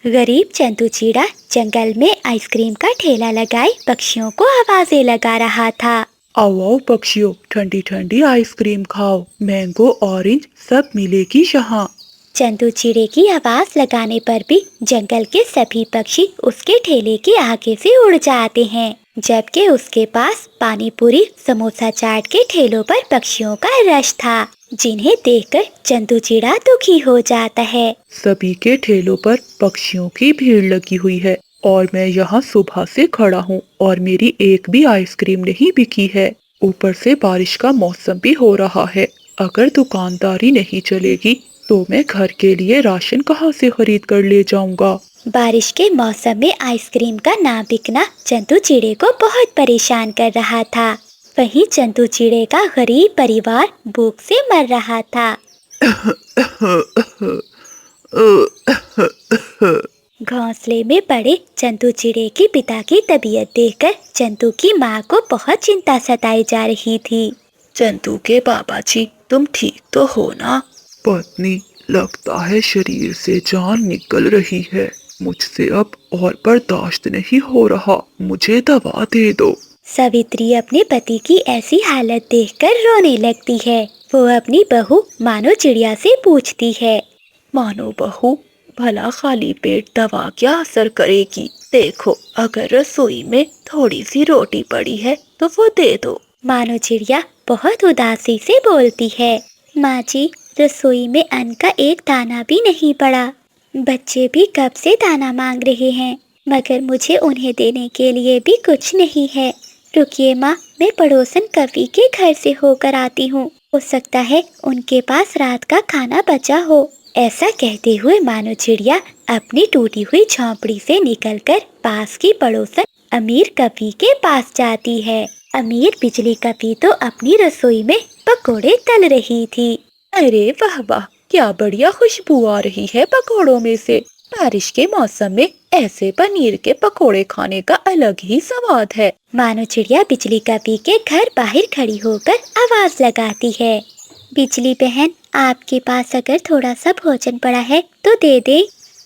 गरीब चंदू चिड़ा जंगल में आइसक्रीम का ठेला लगाए पक्षियों को आवाजें लगा रहा था। आओ आओ पक्षियों, ठंडी ठंडी आइसक्रीम खाओ, मैंगो ऑरेंज सब मिलेगी यहाँ। चंदू चिड़े की आवाज लगाने पर भी जंगल के सभी पक्षी उसके ठेले के आगे से उड़ जाते हैं, जबकि उसके पास पानी पूरी समोसा चाट के ठेलों पर पक्षियों का रश था, जिन्हें देखकर चंदू चिड़ा दुखी हो जाता है। सभी के ठेलों पर पक्षियों की भीड़ लगी हुई है और मैं यहाँ सुबह से खड़ा हूँ और मेरी एक भी आइसक्रीम नहीं बिकी है। ऊपर से बारिश का मौसम भी हो रहा है। अगर दुकानदारी नहीं चलेगी तो मैं घर के लिए राशन कहाँ से खरीद कर ले जाऊंगा। बारिश के मौसम में आइसक्रीम का ना बिकना चंदू चिड़े को बहुत परेशान कर रहा था। वहीं चंदू चिड़े का गरीब परिवार भूख से मर रहा था। घोंसले में पड़े चंदू चिड़े के पिता की तबीयत देखकर चंदू की माँ को बहुत चिंता सताई जा रही थी। चंदू के बाबा जी, तुम ठीक तो हो ना? पत्नी, लगता है शरीर से जान निकल रही है। मुझसे अब और बर्दाश्त नहीं हो रहा, मुझे दवा दे दो। सावित्री अपने पति की ऐसी हालत देखकर रोने लगती है। वो अपनी बहू मानो चिड़िया से पूछती है, मानो बहू, भला खाली पेट दवा क्या असर करेगी? देखो, अगर रसोई में थोड़ी सी रोटी पड़ी है तो वो दे दो। मानो चिड़िया बहुत उदासी से बोलती है, माँ जी, रसोई में अन्न का एक दाना भी नहीं पड़ा। बच्चे भी कब से दाना मांग रहे हैं, मगर मुझे उन्हें देने के लिए भी कुछ नहीं है। रुकिए माँ, मैं पड़ोसन कवि के घर से होकर आती हूँ, हो सकता है उनके पास रात का खाना बचा हो। ऐसा कहते हुए मानो चिड़िया अपनी टूटी हुई झोंपड़ी से निकलकर पास की पड़ोसन अमीर कवि के पास जाती है। अमीर बिजली कवि तो अपनी रसोई में पकोड़े तल रही थी। अरे वाह वाह, क्या बढ़िया खुशबू आ रही है पकोड़ों में से। बारिश के मौसम में ऐसे पनीर के पकोड़े खाने का अलग ही स्वाद है। मानो चिड़िया बिजली कवि के घर बाहर खड़ी होकर आवाज लगाती है, बिजली बहन, आपके पास अगर थोड़ा सा भोजन पड़ा है तो दे दे।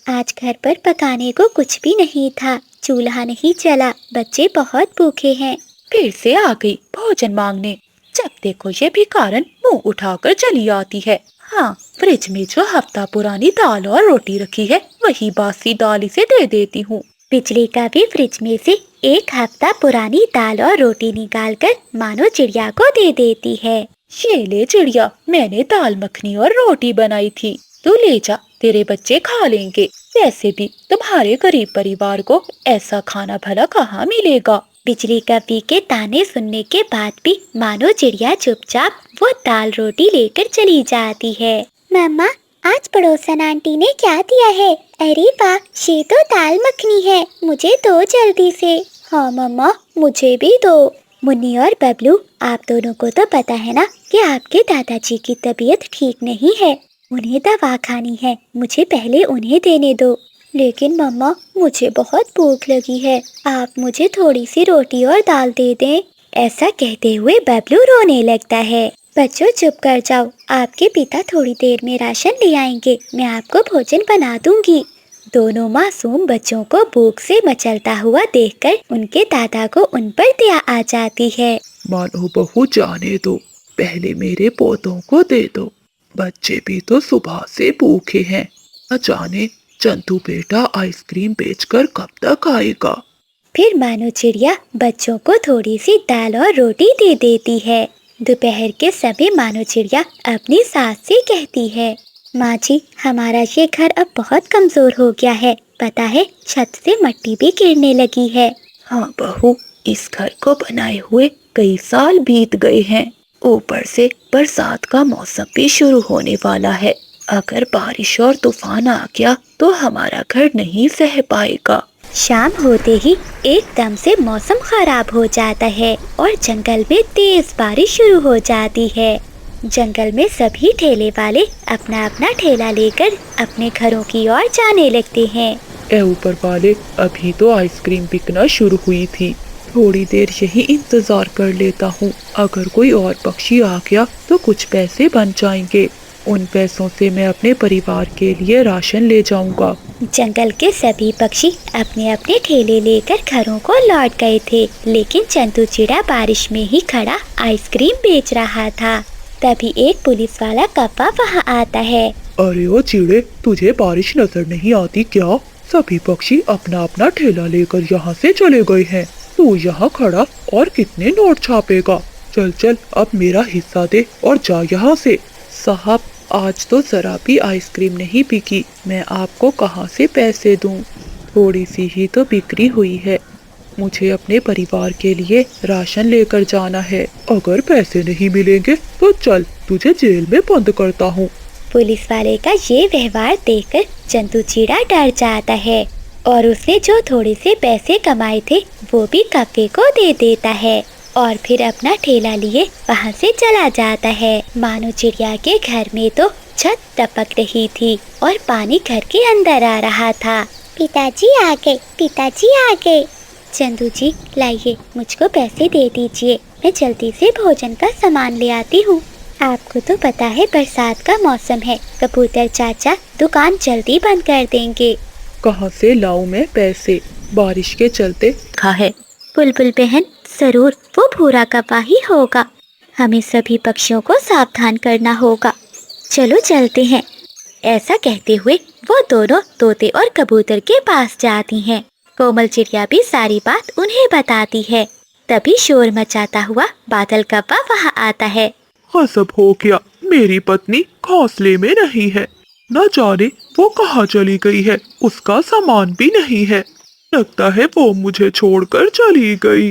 आज घर पर पकाने को कुछ भी नहीं था, चूल्हा नहीं चला, बच्चे बहुत भूखे हैं। फिर से आ गई भोजन मांगने। जब देखो ये भिखारन मुंह उठाकर चली आती है। हाँ, फ्रिज में जो हफ्ता पुरानी दाल और रोटी रखी है वही बासी दाल इसे दे देती हूँ। बिजली का भी फ्रिज में से एक हफ्ता पुरानी दाल और रोटी निकालकर मानो चिड़िया को दे देती है। ये ले चिड़िया, मैंने दाल मखनी और रोटी बनाई थी, तू ले जा, तेरे बच्चे खा लेंगे। वैसे भी तुम्हारे गरीब परिवार को ऐसा खाना भला कहाँ मिलेगा। बिजली कवि के ताने सुनने के बाद भी मानो चिड़िया चुपचाप वो दाल रोटी लेकर चली जाती है। मम्मा, आज पड़ोसन आंटी ने क्या दिया है? अरे वाह, ये तो दाल मखनी है, मुझे दो जल्दी से। हाँ मम्मा, मुझे भी दो। मुन्नी और बबलू, आप दोनों को तो पता है ना कि आपके दादाजी की तबीयत ठीक नहीं है, उन्हें दवा खानी है, मुझे पहले उन्हें देने दो। लेकिन मम्मा, मुझे बहुत भूख लगी है, आप मुझे थोड़ी सी रोटी और दाल दे दें। ऐसा कहते हुए बबलू रोने लगता है। बच्चों चुप कर जाओ, आपके पिता थोड़ी देर में राशन ले आएंगे, मैं आपको भोजन बना दूंगी। दोनों मासूम बच्चों को भूख से मचलता हुआ देखकर उनके दादा को उन पर दया आ जाती है। मानो बहू, जाने दो, पहले मेरे पोतों को दे दो, बच्चे भी तो सुबह से भूखे हैं। न जाने चंदू बेटा आइसक्रीम बेचकर कब तक आएगा। फिर मानो चिड़िया बच्चों को थोड़ी सी दाल और रोटी दे देती है। दोपहर के समय मानो चिड़िया अपनी सास से कहती है, माँ जी, हमारा ये घर अब बहुत कमजोर हो गया है, पता है छत से मिट्टी भी गिरने लगी है। हाँ बहू, इस घर को बनाए हुए कई साल बीत गए हैं, ऊपर से बरसात का मौसम भी शुरू होने वाला है। अगर बारिश और तूफान आ गया तो हमारा घर नहीं सह पाएगा। शाम होते ही एकदम से मौसम खराब हो जाता है और जंगल में तेज बारिश शुरू हो जाती है। जंगल में सभी ठेले वाले अपना अपना ठेला लेकर अपने घरों की ओर जाने लगते हैं। ए ऊपर वाले, अभी तो आइसक्रीम बिकना शुरू हुई थी, थोड़ी देर यही इंतजार कर लेता हूँ, अगर कोई और पक्षी आ गया तो कुछ पैसे बन जाएंगे। उन पैसों से मैं अपने परिवार के लिए राशन ले जाऊंगा। जंगल के सभी पक्षी अपने अपने ठेले लेकर घरों को लौट गए थे, लेकिन चंदू चिड़ा बारिश में ही खड़ा आइसक्रीम बेच रहा था। तभी एक पुलिस वाला कौवा वहाँ आता है। अरे ओ चिड़े, तुझे बारिश नजर नहीं आती क्या? सभी पक्षी अपना अपना ठेला लेकर यहाँ से चले गए हैं। तू यहाँ खड़ा और कितने नोट छापेगा? चल चल, अब मेरा हिस्सा दे और जा यहाँ से। साहब, आज तो जरा भी आइसक्रीम नहीं बिकी, मैं आपको कहाँ से पैसे दूं? थोड़ी सी ही तो बिक्री हुई है। मुझे अपने परिवार के लिए राशन लेकर जाना है। अगर पैसे नहीं मिलेंगे तो चल, तुझे जेल में बंद करता हूँ। पुलिस वाले का ये व्यवहार देखकर चंदू चिड़ा डर जाता है और उसने जो थोड़े से पैसे कमाए थे वो भी कौवे को दे देता है और फिर अपना ठेला लिए वहाँ से चला जाता है। मानो चिड़िया के घर में तो छत टपक रही थी और पानी घर के अंदर आ रहा था। पिताजी आ गए, पिताजी आ गए। चंदू जी, लाइए, मुझको पैसे दे दीजिए, मैं जल्दी से भोजन का सामान ले आती हूँ। आपको तो पता है बरसात का मौसम है, कबूतर चाचा दुकान जल्दी बंद कर देंगे। कहाँ से लाऊं मैं पैसे? बारिश के चलते कहा है बुलबुल बहन, जरूर वो भूरा कौवा ही होगा। हमें सभी पक्षियों को सावधान करना होगा। चलो चलते हैं। ऐसा कहते हुए वो दोनों तोते और कबूतर के पास जाती हैं। कोमल चिड़िया भी सारी बात उन्हें बताती है। तभी शोर मचाता हुआ बादल कौवा वहाँ आता है। गजब हो गया, मेरी पत्नी घोंसले में नहीं है। न जाने वो कहाँ चली गई है, उसका सामान भी नहीं है। लगता है वो मुझे छोड़कर चली गई।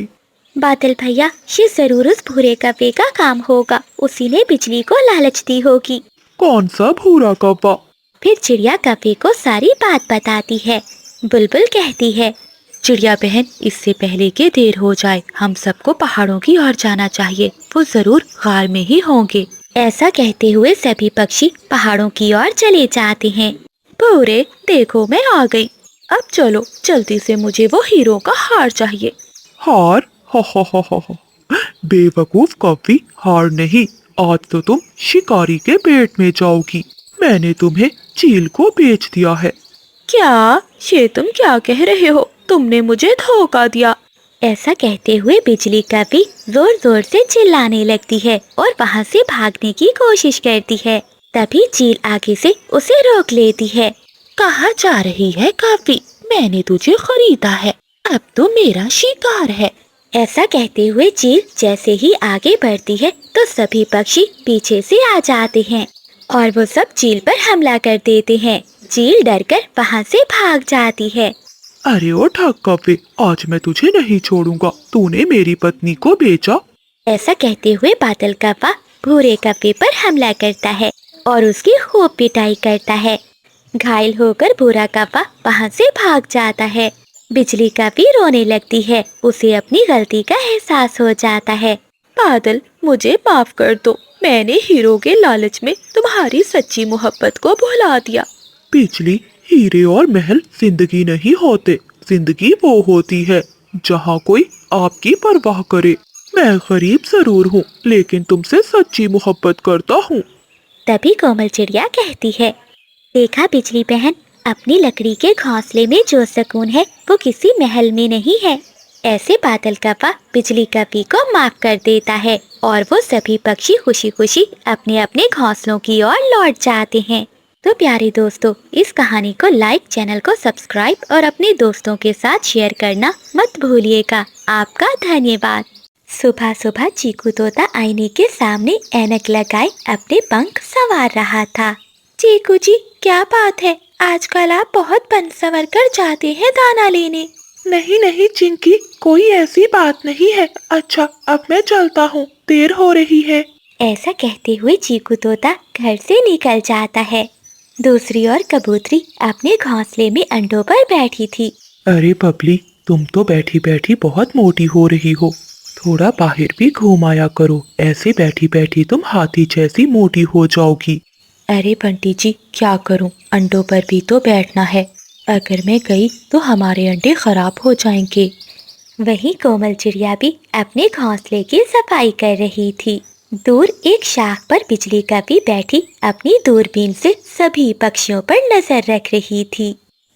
बादल भैया, ये जरूर उस भूरे कौवे का काम होगा, उसी ने बिजली को लालच दी होगी। कौन सा भूरा कौवा? फिर चिड़िया कौवे को सारी बात बताती है। बुलबुल कहती है, चिड़िया बहन, इससे पहले कि देर हो जाए हम सबको पहाड़ों की ओर जाना चाहिए, वो जरूर गार में ही होंगे। ऐसा कहते हुए सभी पक्षी पहाड़ों की ओर चले जाते हैं। भूरे, देखो मैं आ गई। अब चलो जल्दी से, मुझे वो हीरो का हार चाहिए। हार? हो। बेवकूफ कौवी, हार नहीं, आज तो तुम शिकारी के पेट में जाओगी। मैंने तुम्हें चील को बेच दिया है। क्या? ये तुम क्या कह रहे हो? तुमने मुझे धोखा दिया। ऐसा कहते हुए बिजली कौवी जोर जोर से चिल्लाने लगती है और वहाँ से भागने की कोशिश करती है। तभी चील आगे से उसे रोक लेती है। कहाँ जा रही है कौवी? मैंने तुझे खरीदा है, अब तो मेरा शिकार है। ऐसा कहते हुए चील जैसे ही आगे बढ़ती है तो सभी पक्षी पीछे से आ जाते हैं और वो सब चील पर हमला कर देते हैं। चील डरकर वहाँ से भाग जाती है। अरे ओ ठग कौवे, आज मैं तुझे नहीं छोड़ूंगा। तूने मेरी पत्नी को बेचा। ऐसा कहते हुए बादल कौवा भूरे कौवे पर हमला करता है और उसकी खूब पिटाई करता है। घायल होकर भूरा कौवा वहाँ से भाग जाता है। बिजली कौवी रोने लगती है, उसे अपनी गलती का एहसास हो जाता है। बादल, मुझे माफ कर दो, मैंने हीरो के लालच में तुम्हारी सच्ची मोहब्बत को भुला दिया। बिजली, हीरे और महल जिंदगी नहीं होते। जिंदगी वो होती है जहाँ कोई आपकी परवाह करे। मैं गरीब जरूर हूँ, लेकिन तुमसे सच्ची मोहब्बत करता हूँ। तभी कोमल चिड़िया कहती है, देखा बिजली बहन, अपनी लकड़ी के घोंसले में जो सुकून है वो किसी महल में नहीं है। ऐसे बादल कौवा बिजली कौवी को माफ कर देता है और वो सभी पक्षी खुशी खुशी अपने अपने घोंसलों की ओर लौट जाते हैं। तो प्यारे दोस्तों, इस कहानी को लाइक, चैनल को सब्सक्राइब और अपने दोस्तों के साथ शेयर करना मत भूलिएगा। आपका धन्यवाद। सुबह सुबह चीकू तोता आईने के सामने ऐनक लगाए अपने पंख संवार रहा था। चीकू जी, क्या बात है? आजकल आप बहुत बन संवर कर जाते हैं दाना लेने। नहीं नहीं चिंकी, कोई ऐसी बात नहीं है। अच्छा, अब मैं चलता हूँ, देर हो रही है। ऐसा कहते हुए चीकू तोता घर से निकल जाता है। दूसरी ओर कबूतरी अपने घोंसले में अंडों पर बैठी थी। अरे बबली, तुम तो बैठी बैठी बहुत मोटी हो रही हो। थोड़ा बाहर भी घूम आया करो, ऐसे बैठी बैठी तुम हाथी जैसी मोटी हो जाओगी। अरे बंटी जी, क्या करूं, अंडों पर भी तो बैठना है। अगर मैं गई तो हमारे अंडे खराब हो जाएंगे। वहीं कोमल चिड़िया भी अपने घोंसले की सफाई कर रही थी। दूर एक शाख पर बिजली कभी बैठी अपनी दूरबीन से सभी पक्षियों पर नजर रख रही थी।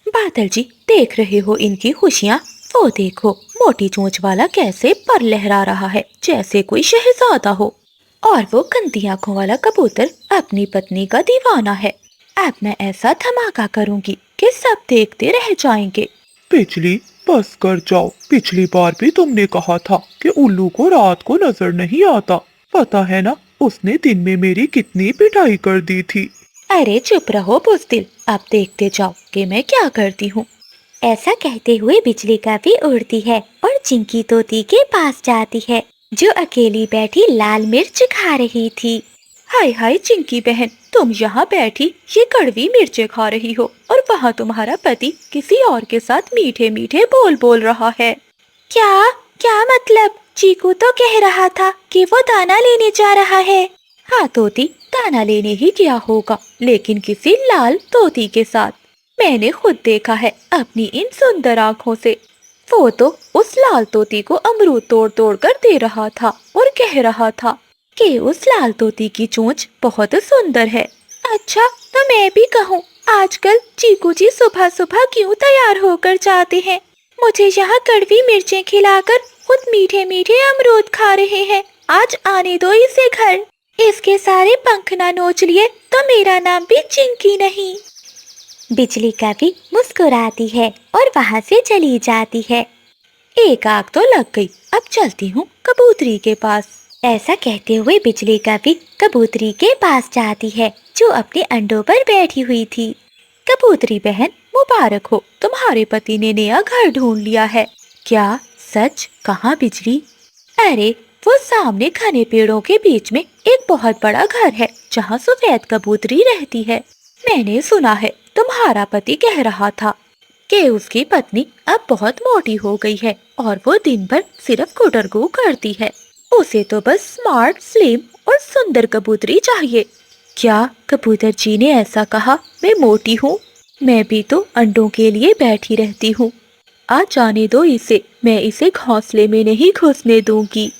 बादल जी, देख रहे हो इनकी खुशियाँ? वो देखो, मोटी चोंच वाला कैसे पर लहरा रहा है जैसे कोई शहजादा हो, और वो गंदी आंखों वाला कबूतर अपनी पत्नी का दीवाना है। अब मैं ऐसा धमाका करूंगी कि सब देखते रह जाएंगे। बिजली, बस कर जाओ। पिछली बार भी तुमने कहा था कि उल्लू को रात को नजर नहीं आता। पता है ना, उसने दिन में मेरी कितनी पिटाई कर दी थी। अरे चुप रहो बुज़दिल, अब देखते जाओ कि मैं क्या करती हूँ। ऐसा कहते हुए बिजली कभी उड़ती है और चिंकी तोती के पास जाती है, जो अकेली बैठी लाल मिर्च खा रही थी। हाय हाय चिंकी बहन, तुम यहाँ बैठी ये कड़वी मिर्चें खा रही हो, और वहाँ तुम्हारा पति किसी और के साथ मीठे मीठे बोल बोल रहा है। क्या क्या मतलब? चीकू तो कह रहा था कि वो दाना लेने जा रहा है। हाँ तोती, दाना लेने ही गया होगा, लेकिन किसी लाल तोती के साथ। मैंने खुद देखा है अपनी इन सुंदर आँखों से। वो तो उस लाल तोती को अमरूद तोड़ तोड़ कर दे रहा था और कह रहा था कि उस लाल तोती की चोंच बहुत सुंदर है। अच्छा, तो मैं भी कहूँ, आजकल चीकू जी सुबह सुबह क्यों तैयार होकर जाते हैं? मुझे यहाँ कड़वी मिर्चें खिलाकर खुद मीठे मीठे अमरूद खा रहे हैं। आज आने दो इसे घर। इसके सारे पंख ना नोच लिए तो मेरा नाम भी चिंकी नहीं। बिजली कभी मुस्कुराती है और वहाँ से चली जाती है। एक आग तो लग गई, अब चलती हूँ कबूतरी के पास। ऐसा कहते हुए बिजली कभी कबूतरी के पास जाती है, जो अपने अंडों पर बैठी हुई थी। कबूतरी बहन, मुबारक हो, तुम्हारे पति ने नया घर ढूंढ लिया है। क्या सच? कहाँ बिजली? अरे वो सामने घने पेड़ों के बीच में एक बहुत बड़ा घर है जहाँ सफेद कबूतरी रहती है। मैंने सुना है तुम्हारा पति कह रहा था कि उसकी पत्नी अब बहुत मोटी हो गई है और वो दिन भर सिर्फ गुटरगू करती है। उसे तो बस स्मार्ट, स्लिम और सुंदर कबूतरी चाहिए। क्या कबूतर जी ने ऐसा कहा? मैं मोटी हूँ? मैं भी तो अंडों के लिए बैठी रहती हूँ। आ जाने दो इसे, मैं इसे घोंसले में नहीं घुसने दूंगी।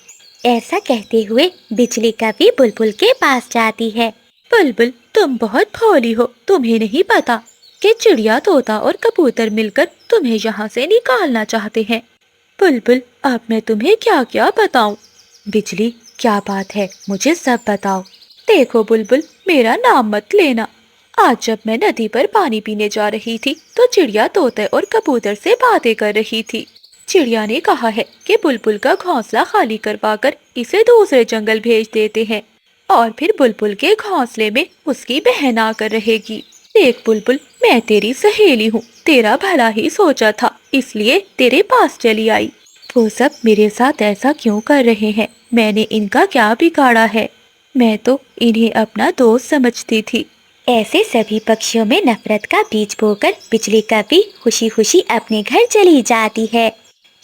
ऐसा कहते हुए बिजली कभी बुलबुल के पास जाती है। बुलबुल, तुम बहुत भोली हो। तुम्हें नहीं पता कि चिड़िया, तोता और कबूतर मिलकर तुम्हें यहाँ से निकालना चाहते हैं। बुलबुल, अब मैं तुम्हें क्या क्या बताऊं? बिजली, क्या बात है, मुझे सब बताओ। देखो बुलबुल, मेरा नाम मत लेना। आज जब मैं नदी पर पानी पीने जा रही थी तो चिड़िया, तोते और कबूतर से बातें कर रही थी। चिड़िया ने कहा है कि बुलबुल का घोंसला खाली करवाकर इसे दूसरे जंगल भेज देते हैं, और फिर बुलबुल के घोंसले में उसकी बहन आकर रहेगी। देख बुलबुल, मैं तेरी सहेली हूँ, तेरा भला ही सोचा था, इसलिए तेरे पास चली आई। वो सब मेरे साथ ऐसा क्यों कर रहे हैं? मैंने इनका क्या बिगाड़ा है? मैं तो इन्हें अपना दोस्त समझती थी। ऐसे सभी पक्षियों में नफरत का बीज बोकर बिजली कभी खुशी खुशी अपने घर चली जाती है।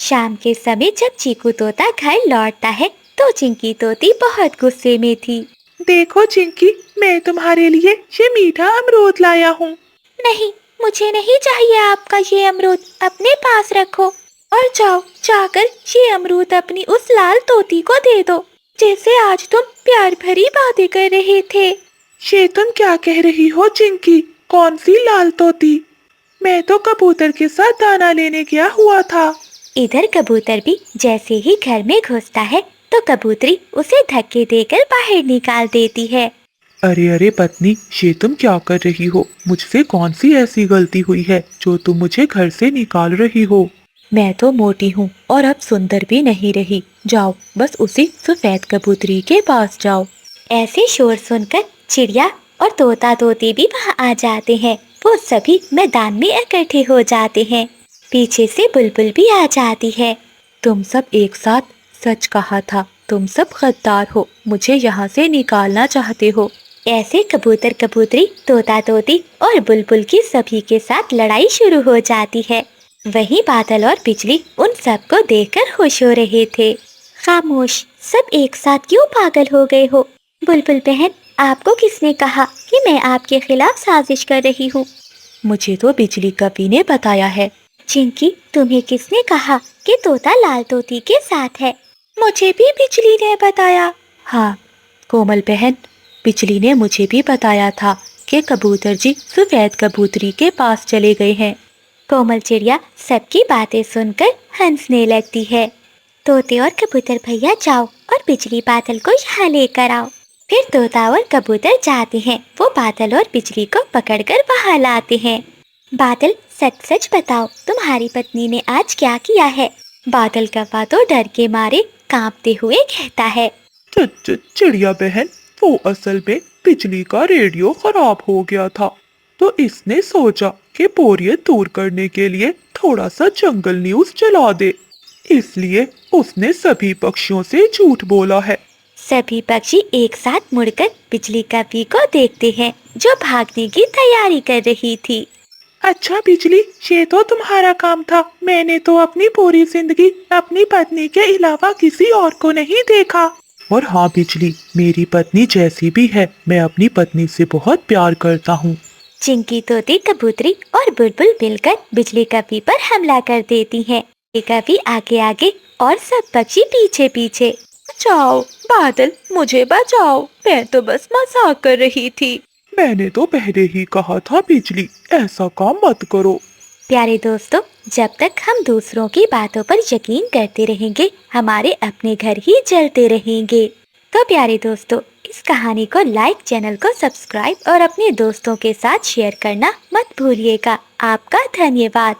शाम के समय जब चीकू तोता घर लौटता है तो चिंकी तोती बहुत गुस्से में थी। देखो चिंकी, मैं तुम्हारे लिए ये मीठा अमरूद लाया हूँ। नहीं, मुझे नहीं चाहिए आपका ये अमरूद, अपने पास रखो और जाओ जाकर ये अमरूद अपनी उस लाल तोती को दे दो, जैसे आज तुम प्यार भरी बातें कर रहे थे। ये तुम क्या कह रही हो चिंकी? कौन सी लाल तोती? मैं तो कबूतर के साथ दाना लेने गया हुआ था। इधर कबूतर भी जैसे ही घर में घुसता है तो कबूतरी उसे धक्के देकर बाहर निकाल देती है। अरे अरे पत्नी, ये तुम क्या कर रही हो? मुझसे कौन सी ऐसी गलती हुई है जो तुम मुझे घर से निकाल रही हो? मैं तो मोटी हूँ और अब सुंदर भी नहीं रही। जाओ, बस उसी सफेद कबूतरी के पास जाओ। ऐसे शोर सुनकर चिड़िया और तोता तोती भी वहाँ आ जाते हैं। वो सभी मैदान में इकट्ठे हो जाते हैं। पीछे से बुलबुल भी आ जाती है। तुम सब एक साथ, सच कहा था, तुम सब गद्दार हो, मुझे यहाँ से निकालना चाहते हो। ऐसे कबूतर कबूतरी, तोता तोती और बुलबुल की सभी के साथ लड़ाई शुरू हो जाती है। वहीं बादल और बिजली उन सबको देखकर खुश हो रहे थे। खामोश, सब एक साथ क्यों पागल हो गए हो? बुलबुल बहन, आपको किसने कहा कि मैं आपके खिलाफ साजिश कर रही हूँ? मुझे तो बिजली कवि ने बताया है। चिंकी, तुम्हें किसने कहा कि तोता लाल तोती के साथ है? मुझे भी बिजली ने बताया। हाँ, कोमल बहन, बिजली ने मुझे भी बताया था कि कबूतर जी सफेद कबूतरी के पास चले गए हैं। कोमल चिड़िया सबकी बातें सुनकर हंसने लगती है। तोते और कबूतर भैया जाओ और बिजली बादल को यहाँ लेकर आओ। फिर तोता और कबूतर जाते हैं, वो बादल और बिजली को पकड़कर वहाँ लाते हैं। बादल, सच सच बताओ, तुम्हारी पत्नी ने आज क्या किया है? बादल कौवा तो डर के मारे कांपते हुए कहता है। चिड़िया बहन, वो असल में बिजली का रेडियो खराब हो गया था, तो इसने सोचा कि बोरियत दूर करने के लिए थोड़ा सा जंगल न्यूज चला दे, इसलिए उसने सभी पक्षियों से झूठ बोला है। सभी पक्षी एक साथ मुड़कर बिजली कौवे को देखते हैं, जो भागने की तैयारी कर रही थी। अच्छा बिजली, ये तो तुम्हारा काम था। मैंने तो अपनी पूरी जिंदगी अपनी पत्नी के अलावा किसी और को नहीं देखा। और हाँ बिजली, मेरी पत्नी जैसी भी है, मैं अपनी पत्नी से बहुत प्यार करता हूँ। चिंकी, तोती, कबूतरी और बुलबुल मिलकर बिजली कौवे पर हमला कर देती हैं। कौवे आगे आगे और सब पक्षी पीछे पीछे। बचाओ बादल, मुझे बचाओ, मैं तो बस मजाक कर रही थी। मैंने तो पहले ही कहा था बिजली, ऐसा काम मत करो। प्यारे दोस्तों, जब तक हम दूसरों की बातों पर यकीन करते रहेंगे, हमारे अपने घर ही जलते रहेंगे। तो प्यारे दोस्तों, इस कहानी को लाइक, चैनल को सब्सक्राइब और अपने दोस्तों के साथ शेयर करना मत भूलिएगा। आपका धन्यवाद।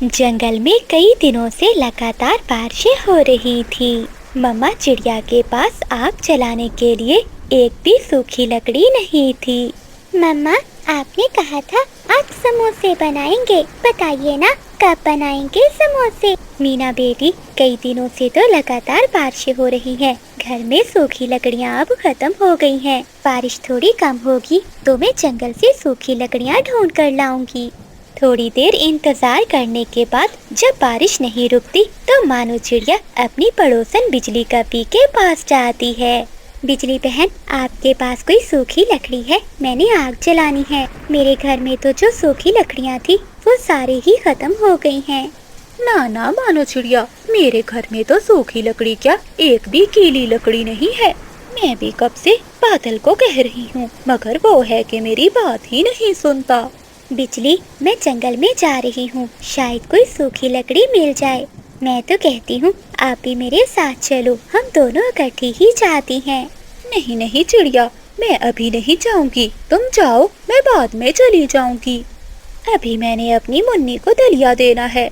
जंगल में कई दिनों से लगातार बारिशें हो रही थी। मम्मा चिड़िया के पास आग जलाने के लिए एक भी सूखी लकड़ी नहीं थी। मम्मा, आपने कहा था आज समोसे बनाएंगे, बताइए ना कब बनाएंगे समोसे? मीना बेटी, कई दिनों से तो लगातार बारिशें हो रही हैं। घर में सूखी लकड़ियाँ अब खत्म हो गई हैं। बारिश थोड़ी कम होगी तो मैं जंगल से सूखी लकड़ियाँ ढूंढ कर लाऊंगी। थोड़ी देर इंतजार करने के बाद जब बारिश नहीं रुकती तो मानो चिड़िया अपनी पड़ोसन बिजली कौवे के पास जाती है। बिजली बहन, आपके पास कोई सूखी लकड़ी है? मैंने आग जलानी है। मेरे घर में तो जो सूखी लकड़ियाँ थी वो सारी ही खत्म हो गई हैं। ना ना मानो चिड़िया, मेरे घर में तो सूखी लकड़ी क्या, एक भी गीली लकड़ी नहीं है। मैं भी कब से बादल को कह रही हूँ, मगर वो है कि मेरी बात ही नहीं सुनता। बिजली, मैं जंगल में जा रही हूँ, शायद कोई सूखी लकड़ी मिल जाए। मैं तो कहती हूँ आप भी मेरे साथ चलो, हम दोनों इकट्ठी ही जाती हैं। नहीं नहीं चिड़िया, मैं अभी नहीं जाऊंगी, तुम जाओ, मैं बाद में चली जाऊंगी। अभी मैंने अपनी मुन्नी को दलिया देना है।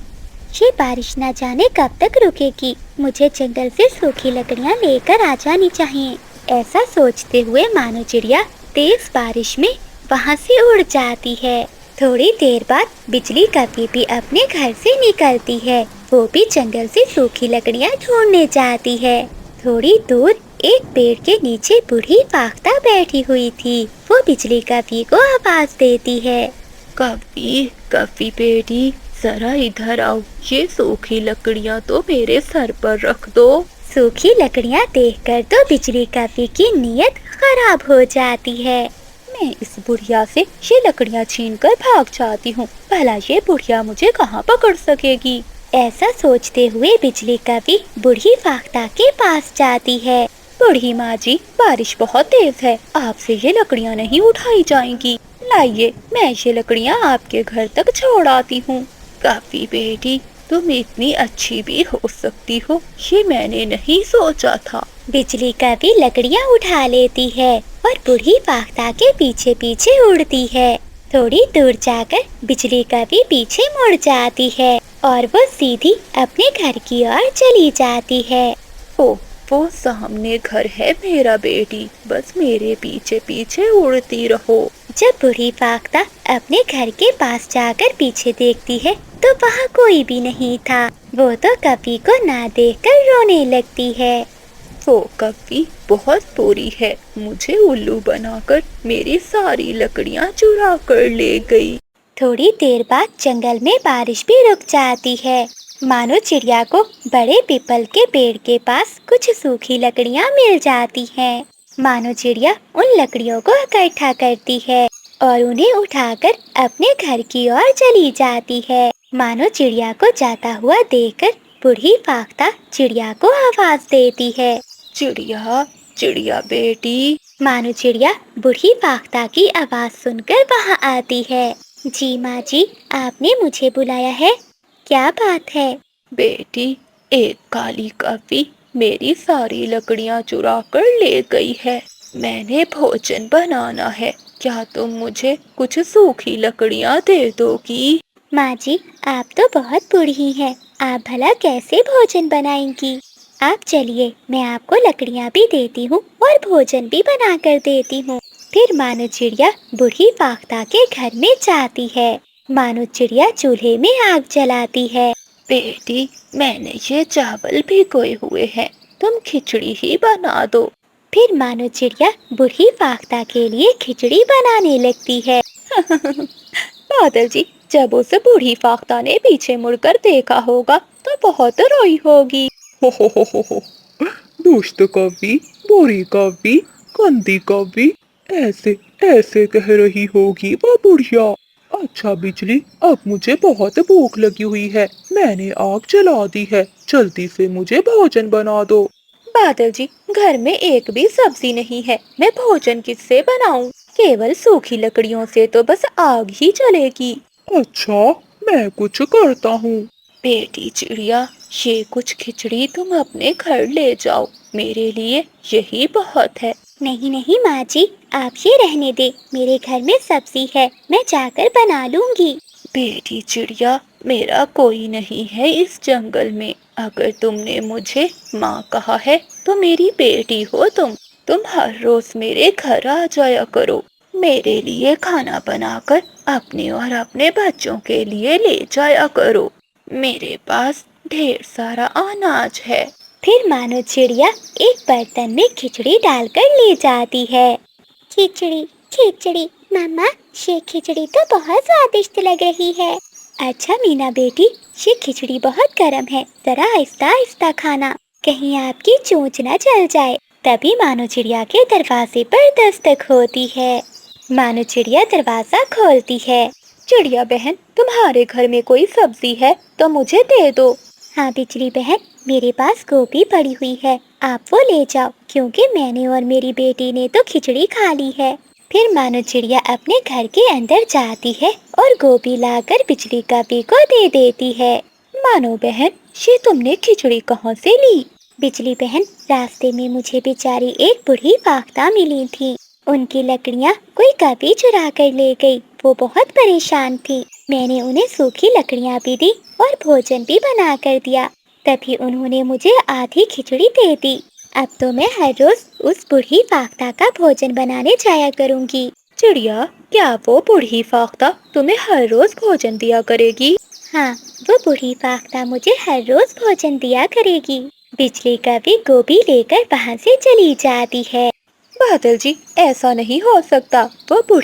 ये बारिश न जाने कब तक रुकेगी, मुझे जंगल से सूखी लकड़ियाँ लेकर आ जानी चाहिए। ऐसा सोचते हुए मानो चिड़िया तेज बारिश में वहाँ से उड़ जाती है। थोड़ी देर बाद बिजली कौवे भी अपने घर से निकलती है। वो भी जंगल से सूखी लकड़ियाँ ढूंढने जाती है। थोड़ी दूर एक पेड़ के नीचे बूढ़ी फाख्ता बैठी हुई थी। वो बिजली कौवे को आवाज देती है। कौवी, कौवी बेटी, जरा इधर आओ, ये सूखी लकड़ियाँ तो मेरे सर पर रख दो। सूखी लकड़ियाँ देखकर तो बिजली कौवे की नीयत खराब हो जाती है। मैं इस बुढ़िया से ये लकड़ियाँ छीन कर भाग जाती हूँ, भला ये बुढ़िया मुझे कहाँ पकड़ सकेगी। ऐसा सोचते हुए बिजली कौवी बूढ़ी फाख्ता के पास जाती है। बूढ़ी माँ जी, बारिश बहुत तेज है, आपसे ये लकड़ियाँ नहीं उठाई जाएंगी। लाइए, मैं ये लकड़ियाँ आपके घर तक छोड़ आती हूँ। कौवी बेटी, तुम इतनी अच्छी भी हो सकती हो, ये मैंने नहीं सोचा था। बिजली कौवी लकड़ियाँ उठा लेती है और बूढ़ी फाख्ता के पीछे पीछे उड़ती है। थोड़ी दूर जाकर बिजली कौवी पीछे मुड़ जाती है और वो सीधी अपने घर की ओर चली जाती है। वो सामने घर है मेरा बेटी, बस मेरे पीछे पीछे उड़ती रहो। जब बूढ़ी फाख्ता अपने घर के पास जाकर पीछे देखती है तो वहाँ कोई भी नहीं था। वो तो कौवी को ना देखकर रोने लगती है। वो कौवी बहुत बुरी है, मुझे उल्लू बनाकर मेरी सारी लकड़ियाँ चुरा कर ले गई। थोड़ी देर बाद जंगल में बारिश भी रुक जाती है। मानो चिड़िया को बड़े पीपल के पेड़ के पास कुछ सूखी लकड़ियाँ मिल जाती हैं। मानो चिड़िया उन लकड़ियों को इकट्ठा करती है और उन्हें उठाकर अपने घर की ओर चली जाती है। मानो चिड़िया को जाता हुआ देखकर बूढ़ी फाख्ता चिड़िया को आवाज देती है। चिड़िया, चिड़िया बेटी। मानो चिड़िया बूढ़ी फाख्ता की आवाज सुनकर वहां आती है। जी माँ जी, आपने मुझे बुलाया है, क्या बात है? बेटी, एक काली कौवी मेरी सारी लकड़ियां चुरा कर ले गई है। मैंने भोजन बनाना है, क्या तुम मुझे कुछ सूखी लकड़ियां दे दोगी? माँ जी, आप तो बहुत बूढ़ी हैं, आप भला कैसे भोजन बनाएंगी? आप चलिए, मैं आपको लकड़ियाँ भी देती हूँ और भोजन भी बना कर देती हूँ। फिर मानो चिड़िया बूढ़ी फाख्ता के घर में जाती है। मानो चिड़िया चूल्हे में आग जलाती है। बेटी, मैंने ये चावल भिगोए हुए हैं, तुम खिचड़ी ही बना दो। फिर मानो चिड़िया बूढ़ी फाख्ता के लिए खिचड़ी बनाने लगती है। बादल जी, जब उस बूढ़ी फाख्ता ने पीछे मुड़कर देखा होगा तो बहुत रोई होगी। हो, दुष्ट कौवी, बुरी कौवी, गंदी कौवी, ऐसे ऐसे कह रही होगी वो बुढ़िया। अच्छा बिजली, अब मुझे बहुत भूख लगी हुई है, मैंने आग जला दी है, जल्दी से मुझे भोजन बना दो। बादल जी, घर में एक भी सब्जी नहीं है, मैं भोजन किससे बनाऊं? केवल सूखी लकड़ियों से तो बस आग ही जलेगी। अच्छा, मैं कुछ करता हूँ। बेटी चिड़िया, ये कुछ खिचड़ी तुम अपने घर ले जाओ, मेरे लिए यही बहुत है। नहीं नहीं माँ जी, आप ये रहने दे, मेरे घर में सब्जी है, मैं जाकर बना लूंगी। बेटी चिड़िया, मेरा कोई नहीं है इस जंगल में, अगर तुमने मुझे माँ कहा है तो मेरी बेटी हो तुम हर रोज मेरे घर आ जाया करो, मेरे लिए खाना बनाकर अपने और अपने बच्चों के लिए ले जाया करो, मेरे पास ढेर सारा अनाज है। फिर मानो चिड़िया एक बर्तन में खिचड़ी डालकर ले जाती है। खिचड़ी खिचड़ी, मम्मा ये खिचड़ी तो बहुत स्वादिष्ट लग रही है। अच्छा मीना बेटी, ये खिचड़ी बहुत गर्म है, जरा आहिस्ता आहिस्ता खाना, कहीं आपकी चोंच न जल जाए। तभी मानो चिड़िया के दरवाजे पर दस्तक होती है। मानो चिड़िया दरवाजा खोलती है। चिड़िया बहन, तुम्हारे घर में कोई सब्जी है तो मुझे दे दो। हाँ बिजली बहन, मेरे पास गोभी पड़ी हुई है, आप वो ले जाओ, क्योंकि मैंने और मेरी बेटी ने तो खिचड़ी खा ली है। फिर मानो चिड़िया अपने घर के अंदर जाती है और गोभी लाकर बिजली कौवी को दे देती है। मानो बहन, ये तुमने खिचड़ी कहाँ से ली? बिजली बहन, रास्ते में मुझे बेचारी एक बूढ़ी फाख्ता मिली थी, उनकी लकड़ियाँ कोई कौवी चुरा कर ले गई, वो बहुत परेशान थी। मैंने उन्हें सूखी लकड़ियाँ भी दी और भोजन भी बना कर दिया, तभी उन्होंने मुझे आधी खिचड़ी दे दी। अब तो मैं हर रोज उस बूढ़ी फाख्ता का भोजन बनाने जाया करूँगी। चिड़िया, क्या वो बूढ़ी फाख्ता तुम्हें हर रोज भोजन दिया करेगी? हाँ, वो बूढ़ी फाख्ता मुझे हर रोज भोजन दिया करेगी। बिजली कौवी गोभी लेकर वहाँ से चली जाती है। बादल जी, ऐसा नहीं हो सकता, वो बूढ़ी